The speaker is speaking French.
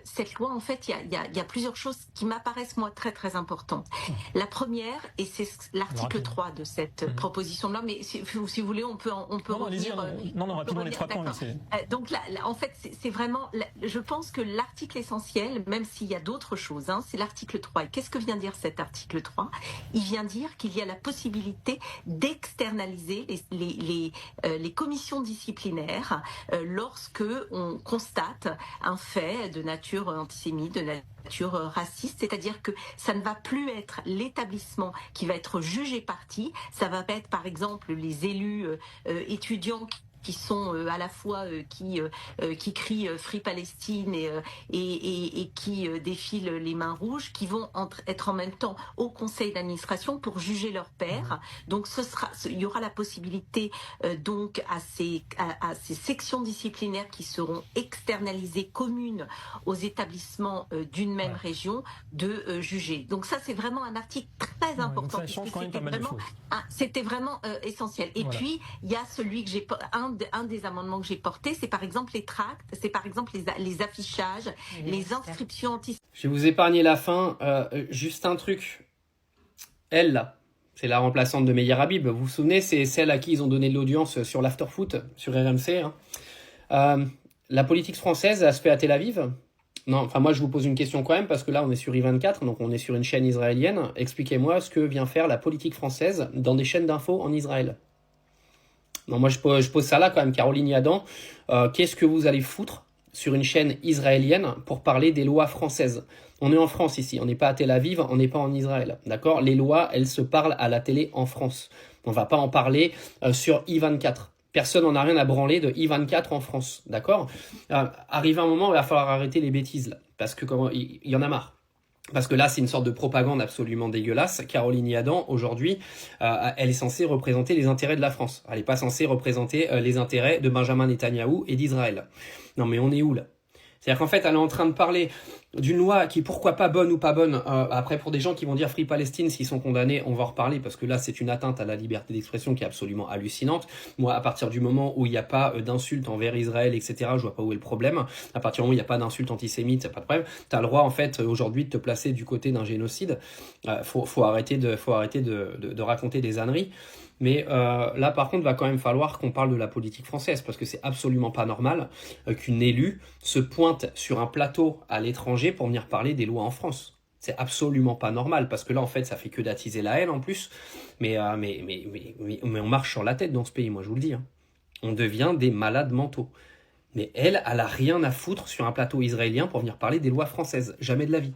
cette loi, en fait, il y a plusieurs choses qui m'apparaissent, moi, très, très importantes. La première, et c'est l'article 3 de cette proposition de loi, mais si vous voulez, on peut non, revenir... Non, rapidement, les 3 points. Donc là, en fait, c'est vraiment... Je pense que l'article essentiel, même s'il y a d'autres choses, c'est l'article 3. Et qu'est-ce que vient dire cet article 3 ? Il vient dire qu'il y a la possibilité d'externaliser les commissions disciplinaires lorsque on constate un fait de nature antisémite, de nature raciste, c'est-à-dire que ça ne va plus être l'établissement qui va être jugé partie, ça va être par exemple les élus étudiants qui sont à la fois qui crient Free Palestine et qui défilent les mains rouges, qui vont être en même temps au conseil d'administration pour juger leur pairs. Donc il y aura la possibilité donc à ces sections disciplinaires qui seront externalisées, communes aux établissements d'une même région, de juger. Donc ça, c'est vraiment un article très important. Ça change quand même pas mal de choses. C'était vraiment essentiel. Et puis, il y a celui que un des amendements que j'ai porté, c'est par exemple les tracts, c'est par exemple les affichages, les inscriptions antisémites. Je vais vous épargner la fin. Juste un truc. Elle, là, c'est la remplaçante de Meyer Habib. Vous vous souvenez, c'est celle à qui ils ont donné de l'audience sur l'afterfoot, sur RMC. La politique française, elle se fait à Tel Aviv. Non, enfin moi je vous pose une question quand même, parce que là on est sur I24, donc on est sur une chaîne israélienne. Expliquez-moi ce que vient faire la politique française dans des chaînes d'infos en Israël. Non, moi je pose ça là quand même, Caroline Yadan. Qu'est-ce que vous allez foutre sur une chaîne israélienne pour parler des lois françaises? On est en France ici, on n'est pas à Tel Aviv, on n'est pas en Israël, d'accord? Les lois, elles se parlent à la télé en France. On va pas en parler sur I24. Personne n'en a rien à branler de I24 en France, d'accord? Arrivé un moment, il va falloir arrêter les bêtises là, parce que il y en a marre. Parce que là, c'est une sorte de propagande absolument dégueulasse. Caroline Yadan, aujourd'hui, elle est censée représenter les intérêts de la France. Elle n'est pas censée représenter les intérêts de Benjamin Netanyahou et d'Israël. Non, mais on est où là? C'est-à-dire qu'en fait, elle est en train de parler d'une loi qui est pourquoi pas bonne ou pas bonne. Après, pour des gens qui vont dire Free Palestine, s'ils sont condamnés, on va en reparler, parce que là, c'est une atteinte à la liberté d'expression qui est absolument hallucinante. Moi, à partir du moment où il n'y a pas d'insultes envers Israël, etc., je vois pas où est le problème. À partir du moment où il n'y a pas d'insultes antisémites, c'est pas de problème. Tu as le droit, en fait, aujourd'hui, de te placer du côté d'un génocide. Faut arrêter de raconter des âneries. Mais là, par contre, va quand même falloir qu'on parle de la politique française, parce que c'est absolument pas normal qu'une élue se pointe sur un plateau à l'étranger pour venir parler des lois en France. C'est absolument pas normal, parce que là, en fait, ça fait que d'attiser la haine en plus. Mais on marche sur la tête dans ce pays, moi, je vous le dis. On devient des malades mentaux. Mais elle a rien à foutre sur un plateau israélien pour venir parler des lois françaises. Jamais de la vie.